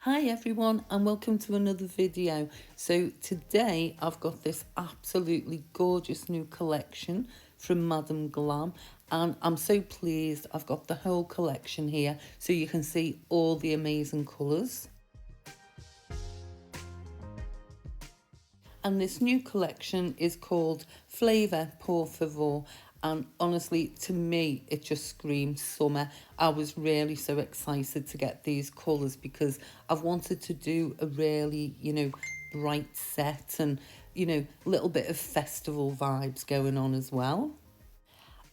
Hi everyone and welcome to another video. So today I've got this absolutely gorgeous new collection from Madam Glam and I'm so pleased I've got the whole collection here so you can see all the amazing colours. And this new collection is called Flavor Por Favor, and honestly to me it just screams summer. I was really so excited to get these colours because I've wanted to do a really, bright set and, a little bit of festival vibes going on as well.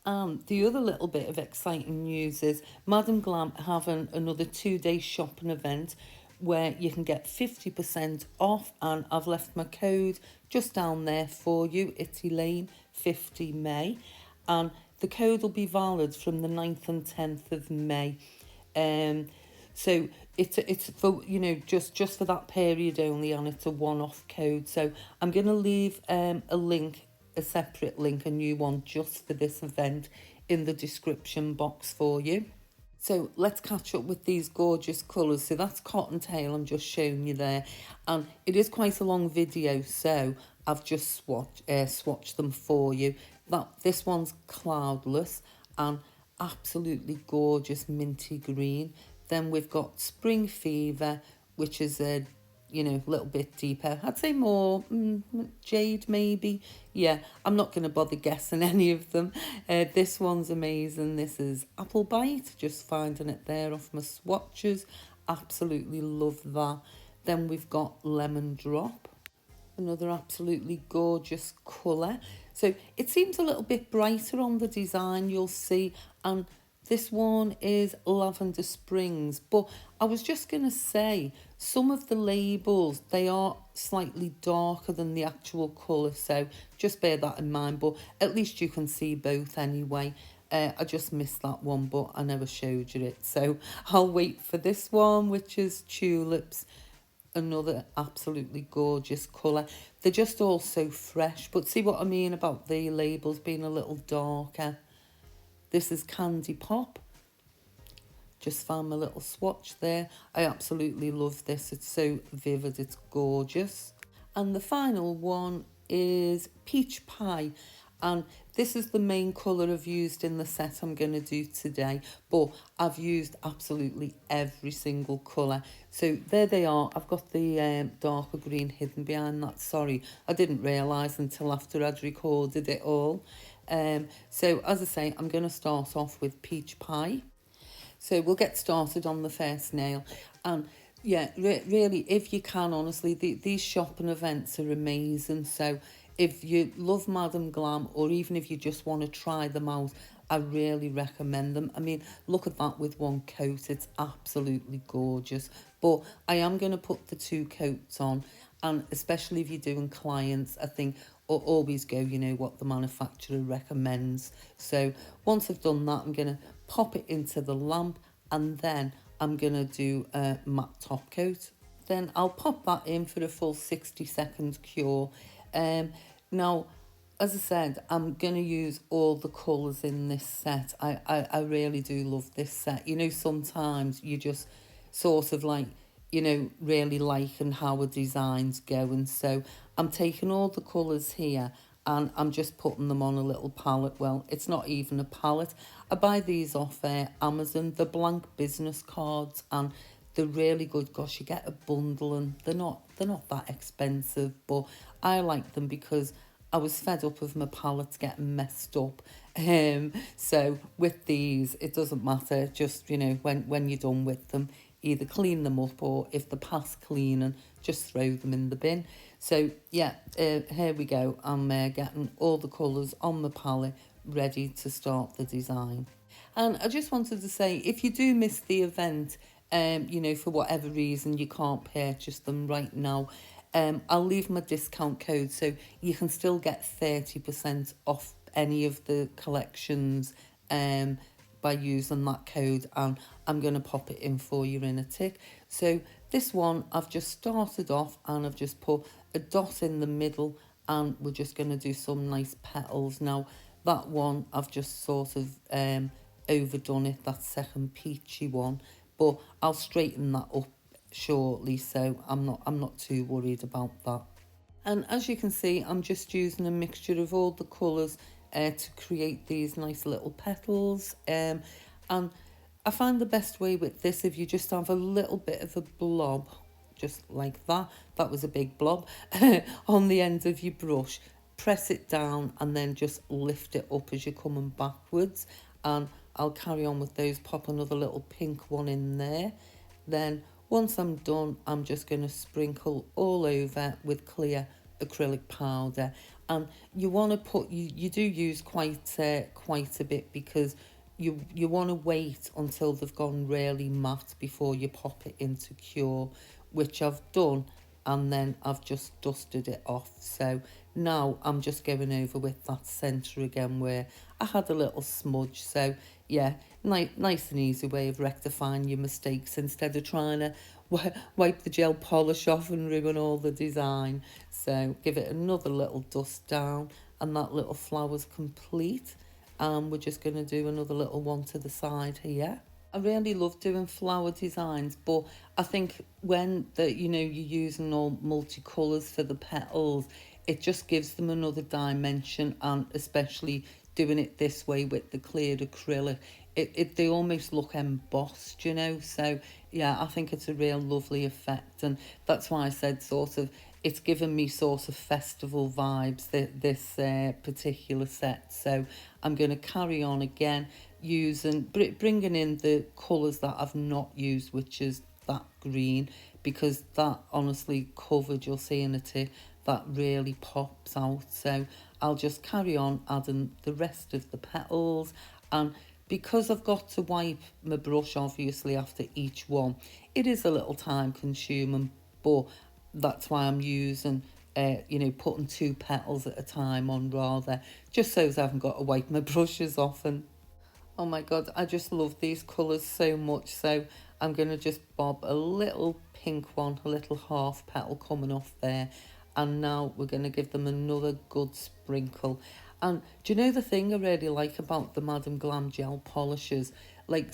The other little bit of exciting news is Madam Glam having another 2-day shopping event where you can get 50% off, and I've left my code just down there for you. It's Elaine.J, and the code will be valid from the 9th and 10th of May. So it's for just for that period only, and it's a one-off code. So I'm going to leave a separate link, a new one just for this event in the description box for you. So let's catch up with these gorgeous colours. So that's Cottontail I'm just showing you there. And it is quite a long video, so I've just swatched them for you. This one's Cloudless and absolutely gorgeous minty green. Then we've got Spring Fever, which is a little bit deeper. I'd say more jade maybe. Yeah, I'm not going to bother guessing any of them. This one's amazing. This is Apple Bite. Just finding it there off my swatches. Absolutely love that. Then we've got Lemon Drop. Another absolutely gorgeous colour. So it seems a little bit brighter on the design, you'll see. And this one is Lavender Springs, but I was just going to say, some of the labels, they are slightly darker than the actual colour, so just bear that in mind, but at least you can see both anyway. I just missed that one, but I never showed you it, so I'll wait for this one, which is Tulips. Another absolutely gorgeous colour. They're just all so fresh, but see what I mean about the labels being a little darker. This is Candy Pop. Just found my little swatch there. I absolutely love this. It's so vivid, it's gorgeous. And the final one is Peach Pie. And this is the main colour I've used in the set I'm going to do today. But I've used absolutely every single colour. So there they are. I've got the darker green hidden behind that. Sorry, I didn't realise until after I'd recorded it all. So as I say, I'm going to start off with Peach Pie. So we'll get started on the first nail. And yeah, really, if you can, honestly, these shopping events are amazing. So if you love Madam Glam, or even if you just want to try them out, I really recommend them. I mean, look at that with one coat. It's absolutely gorgeous. But I am going to put the 2 coats on. And especially if you're doing clients, I think always go, what the manufacturer recommends. So once I've done that, I'm going to pop it into the lamp, and then I'm going to do a matte top coat. Then I'll pop that in for a full 60-second cure. Now, as I said, I'm going to use all the colours in this set. I really do love this set. Sometimes you just sort of like, really liking how a design's going. So I'm taking all the colours here and I'm just putting them on a little palette. Well, it's not even a palette. I buy these off Amazon. They're blank business cards and they're really good. Gosh, you get a bundle and they're not that expensive, but I like them because I was fed up of my palettes getting messed up. So with these, it doesn't matter. Just, when you're done with them, either clean them up, or if they're past cleaning, just throw them in the bin. So yeah, here we go. I'm getting all the colours on the palette ready to start the design. And I just wanted to say, if you do miss the event, for whatever reason you can't purchase them right now, I'll leave my discount code so you can still get 30% off any of the collections by using that code, and I'm going to pop it in for you in a tick. So this one I've just started off and I've just put a dot in the middle, and we're just going to do some nice petals. Now that one I've just sort of overdone it, that second peachy one, but I'll straighten that up shortly, so I'm not too worried about that. And as you can see, I'm just using a mixture of all the colours to create these nice little petals. And I find the best way with this, if you just have a little bit of a blob, just like that, that was a big blob, on the end of your brush, press it down and then just lift it up as you're coming backwards. And I'll carry on with those, pop another little pink one in there. Then once I'm done, I'm just going to sprinkle all over with clear acrylic powder. And you want to put, you do use quite a bit, because you want to wait until they've gone really matte before you pop it into cure, which I've done, and then I've just dusted it off. So now I'm just going over with that centre again where I had a little smudge. So yeah, nice and easy way of rectifying your mistakes instead of trying to wipe the gel polish off and ruin all the design. So give it another little dust down, and that little flower's complete. And we're just going to do another little one to the side here. I really love doing flower designs, but I think when you're using all multicolours for the petals, it just gives them another dimension. And especially doing it this way with the cleared acrylic, they almost look embossed, so yeah, I think it's a real lovely effect. And that's why I said sort of it's given me sort of festival vibes, this particular set. So I'm going to carry on again using, bringing in the colours that I've not used, which is that green, because that honestly covered, you'll see in a tip, that really pops out. So I'll just carry on adding the rest of the petals. And because I've got to wipe my brush obviously after each one, it is a little time consuming, but that's why I'm using putting 2 petals at a time on, rather, just so I haven't got to wipe my brushes often. Oh my god, I just love these colours so much. So I'm going to just bob a little pink one, a little half petal coming off there. And now we're going to give them another good sprinkle. And do you know the thing I really like about the Madam Glam gel polishes? Like,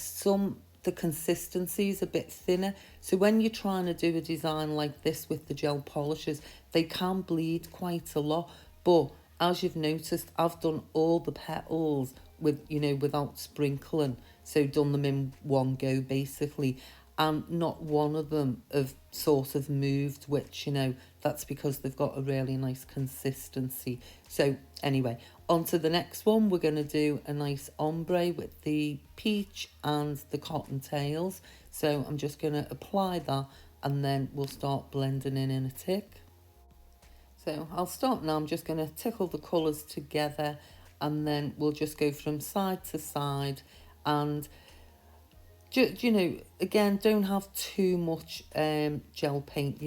the consistency is a bit thinner. So when you're trying to do a design like this with the gel polishes, they can bleed quite a lot. But as you've noticed, I've done all the petals without sprinkling. So done them in one go basically. And not one of them have sort of moved, which, that's because they've got a really nice consistency. So anyway, on to the next one. We're going to do a nice ombre with the peach and the cottontails. So I'm just going to apply that, and then we'll start blending in a tick. So I'll start now. I'm just going to tickle the colours together, and then we'll just go from side to side. And again, don't have too much gel paint,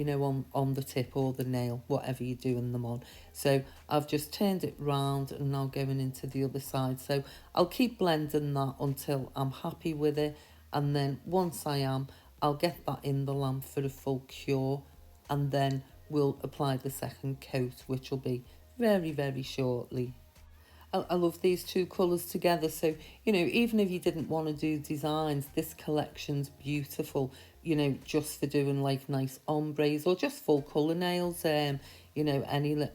on the tip or the nail, whatever you're doing them on. So I've just turned it round and now going into the other side. So I'll keep blending that until I'm happy with it. And then once I am, I'll get that in the lamp for a full cure. And then we'll apply the second coat, which will be very, very shortly. I love these 2 colours together. So, even if you didn't want to do designs, this collection's beautiful, just for doing like nice ombres or just full colour nails, any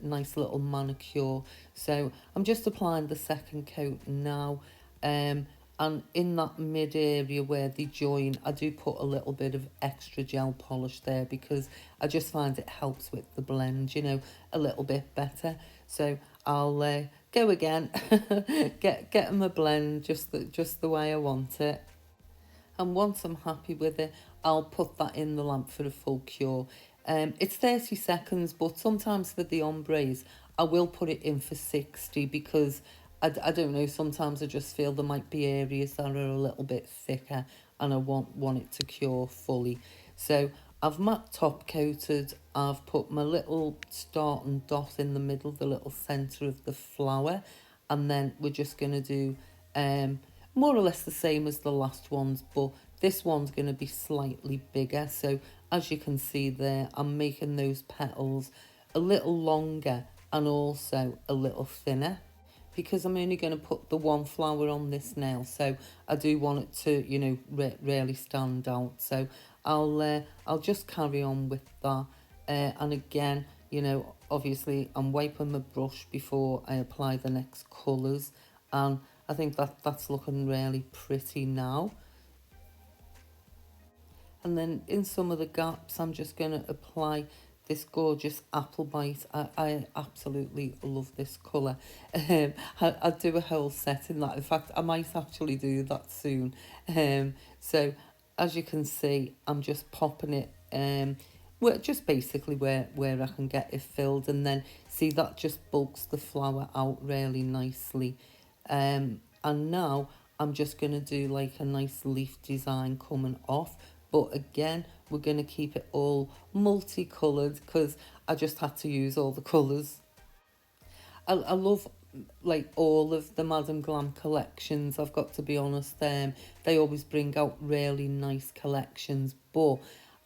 nice little manicure. So I'm just applying the second coat now. And in that mid area where they join, I do put a little bit of extra gel polish there, because I just find it helps with the blend, a little bit better. So I'll go again, get them a blend just the way I want it. And once I'm happy with it, I'll put that in the lamp for a full cure. It's 30 seconds, but sometimes for the ombres, I will put it in for 60, because I don't know, sometimes I just feel there might be areas that are a little bit thicker and I want it to cure fully. So I've matte top coated, I've put my little start and dot in the middle, the little centre of the flower, and then we're just going to do more or less the same as the last ones, but this one's going to be slightly bigger. So as you can see there, I'm making those petals a little longer and also a little thinner. because I'm only going to put the one flower on this nail, so I do want it to, you know, really stand out. So I'll just carry on with that. And again, you know, obviously I'm wiping my brush before I apply the next colours, and I think that's looking really pretty now. And then in some of the gaps, I'm just going to apply this gorgeous apple bite. I absolutely love this colour. I'd do a whole set in that. In fact, I might actually do that soon. So as you can see, I'm just popping it just basically where I can get it filled, and then see that just bulks the flower out really nicely. And now I'm just going to do like a nice leaf design coming off. But again, we're going to keep it all multicoloured because I just had to use all the colours. I love like all of the Madam Glam collections, I've got to be honest. They always bring out really nice collections, but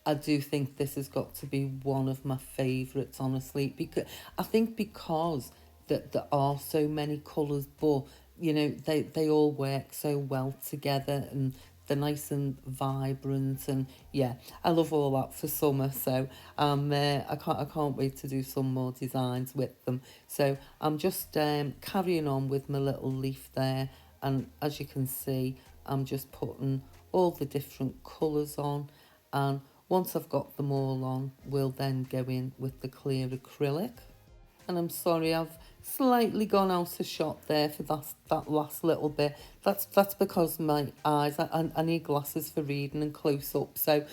I do think this has got to be one of my favourites, honestly, because I think because that there are so many colours, but you know, they all work so well together, and they're nice and vibrant, and yeah, I love all that for summer. So I can't wait to do some more designs with them. So I'm just carrying on with my little leaf there, and as you can see, I'm just putting all the different colours on, and once I've got them all on, we'll then go in with the clear acrylic. And I'm sorry, I've slightly gone out of shot there for that last little bit. That's because my eyes, I need glasses for reading and close up. So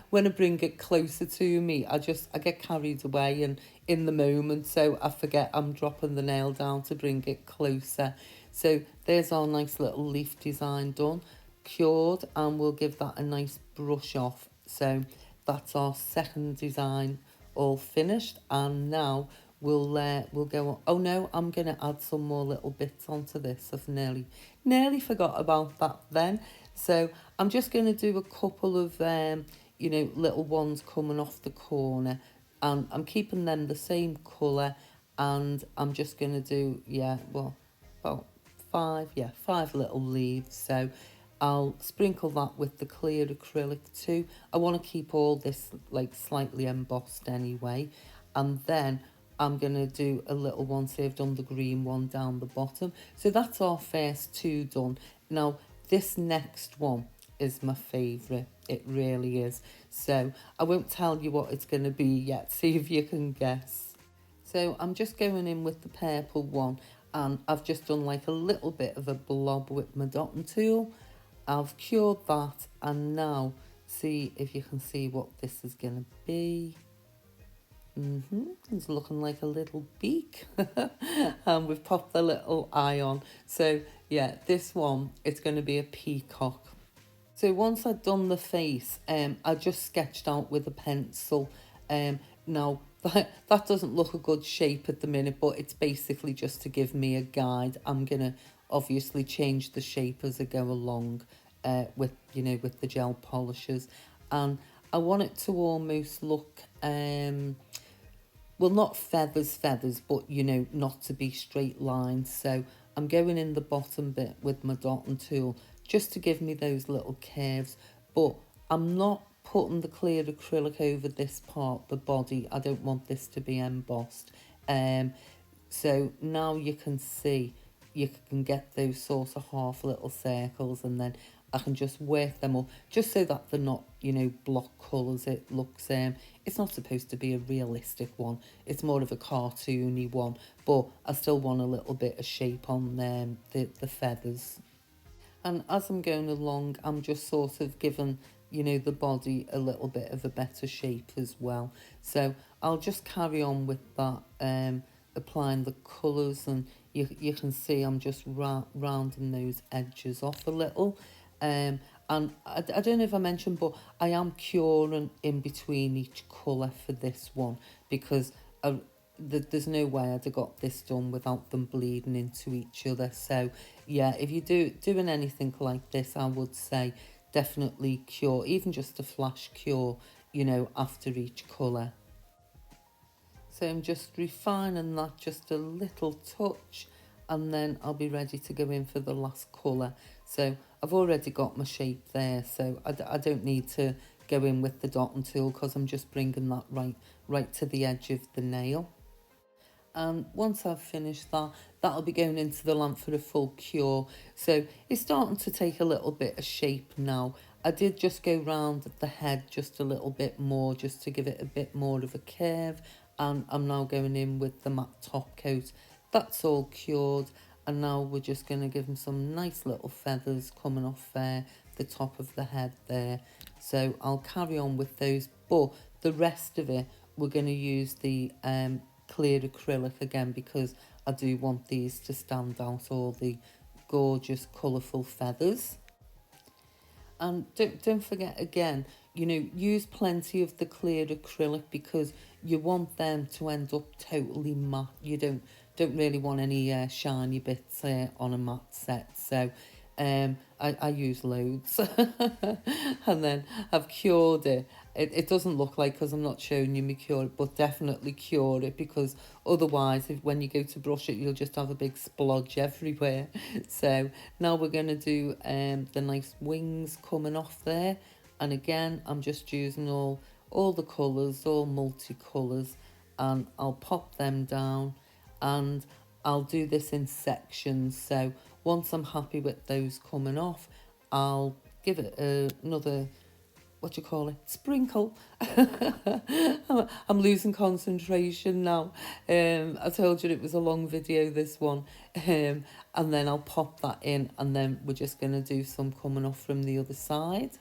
when I bring it closer to me, I get carried away and in the moment, so I forget I'm dropping the nail down to bring it closer. So there's our nice little leaf design done, cured, and we'll give that a nice brush off. So that's our second design all finished, and now we'll go on. Oh no, I'm gonna add some more little bits onto this. I've nearly forgot about that then. So I'm just gonna do a couple of you know, little ones coming off the corner, and I'm keeping them the same colour, and I'm just gonna do, yeah, well, about five little leaves. So I'll sprinkle that with the clear acrylic too. I want to keep all this like slightly embossed anyway. And then I'm going to do a little one, so I've done the green one down the bottom. So that's our first two done. Now this next one is my favourite. It really is. So I won't tell you what it's going to be yet. See if you can guess. So I'm just going in with the purple one, and I've just done like a little bit of a blob with my dotting tool. I've cured that, and now see if you can see what this is going to be. It's looking like a little beak. And we've popped the little eye on. So yeah, this one, it's going to be a peacock. So once I'd done the face, I just sketched out with a pencil. Now that doesn't look a good shape at the minute, but it's basically just to give me a guide. I'm gonna obviously change the shape as I go along, with, you know, with the gel polishers, and I want it to almost look well, not feathers, but you know, not to be straight lines. So I'm going in the bottom bit with my dotting tool just to give me those little curves, but I'm not putting the clear acrylic over this part, the body. I don't want this to be embossed. So now you can see, you can get those sort of half little circles, and then I can just work them up just so that they're not, you know, block colours. It looks, it's not supposed to be a realistic one. It's more of a cartoony one, but I still want a little bit of shape on the feathers. And as I'm going along, I'm just sort of giving, you know, the body a little bit of a better shape as well. So I'll just carry on with that, applying the colours, and you can see I'm just rounding those edges off a little. And I don't know if I mentioned, but I am curing in between each colour for this one, because there's no way I'd have got this done without them bleeding into each other. So yeah, if you're doing anything like this, I would say definitely cure, even just a flash cure, you know, after each colour. So I'm just refining that just a little touch, and then I'll be ready to go in for the last colour. So I've already got my shape there, so I don't need to go in with the dotting tool because I'm just bringing that right to the edge of the nail. And once I've finished that, that'll be going into the lamp for a full cure. So it's starting to take a little bit of shape now. I did just go round the head just a little bit more, just to give it a bit more of a curve. And I'm now going in with the matte top coat. That's all cured. And now we're just going to give them some nice little feathers coming off there, the top of the head there. So I'll carry on with those. But the rest of it, we're going to use the clear acrylic again, because I do want these to stand out, all the gorgeous colourful feathers. And don't forget again, you know, use plenty of the clear acrylic because you want them to end up totally matte. You don't really want any shiny bits on a matte set. So I use loads. And then I've cured it. It doesn't look like, because I'm not showing you me cure it, but definitely cure it, because otherwise when you go to brush it, you'll just have a big splodge everywhere. So now we're going to do the nice wings coming off there. And again, I'm just using all the colours, all multicolours, and I'll pop them down, and I'll do this in sections. So once I'm happy with those coming off, I'll give it another, what do you call it, sprinkle. I'm losing concentration now. I told you it was a long video, this one. And then I'll pop that in, and then we're just going to do some coming off from the other side.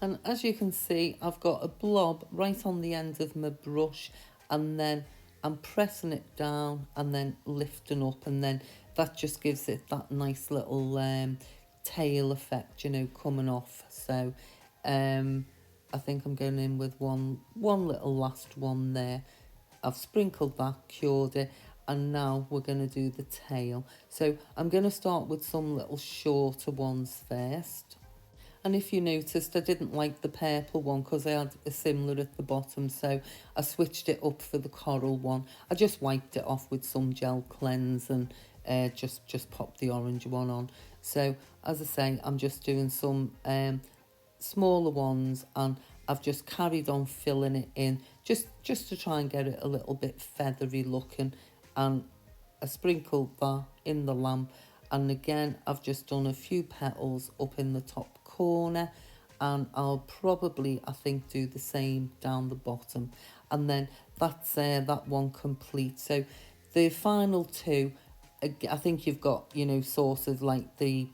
And as you can see, I've got a blob right on the end of my brush, and then I'm pressing it down and then lifting up, and then that just gives it that nice little tail effect, you know, coming off. So I think I'm going in with one little last one there. I've sprinkled that, cured it, and now we're going to do the tail. So I'm going to start with some little shorter ones first. And if you noticed, I didn't like the purple one because I had a similar at the bottom, so I switched it up for the coral one. I just wiped it off with some gel cleanse and just popped the orange one on. So as I say, I'm just doing some smaller ones, and I've just carried on filling it in just to try and get it a little bit feathery looking. And I sprinkled that in the lamp, and again I've just done a few petals up in the top corner, and I'll probably, I think, do the same down the bottom, and then that's that one complete. So the final two, I think you've got, you know, sort of like the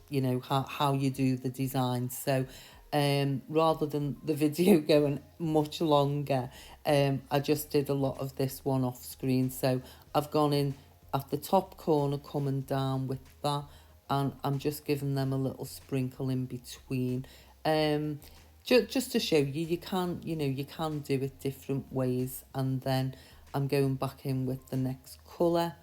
you know, how you do the design. So rather than the video going much longer, I just did a lot of this one off screen. So I've gone in at the top corner, coming down with that, and I'm just giving them a little sprinkle in between, just to show you, you can do it different ways. And then I'm going back in with the next colour,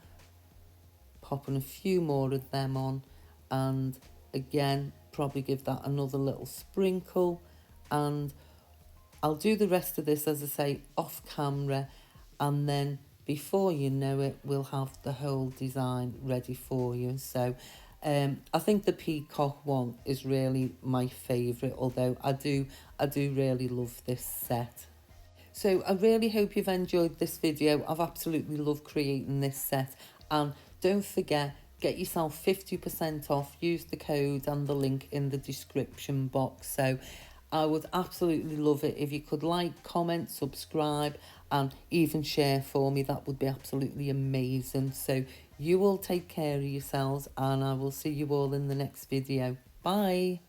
popping a few more of them on, and again probably give that another little sprinkle. And I'll do the rest of this, as I say, off camera, and then before you know it, we'll have the whole design ready for you. So I think the peacock one is really my favourite, although I do really love this set. So I really hope you've enjoyed this video. I've absolutely loved creating this set, and don't forget, get yourself 50% off. Use the code and the link in the description box. So I would absolutely love it if you could like, comment, subscribe, and even share for me. That would be absolutely amazing. So you all take care of yourselves, and I will see you all in the next video. Bye.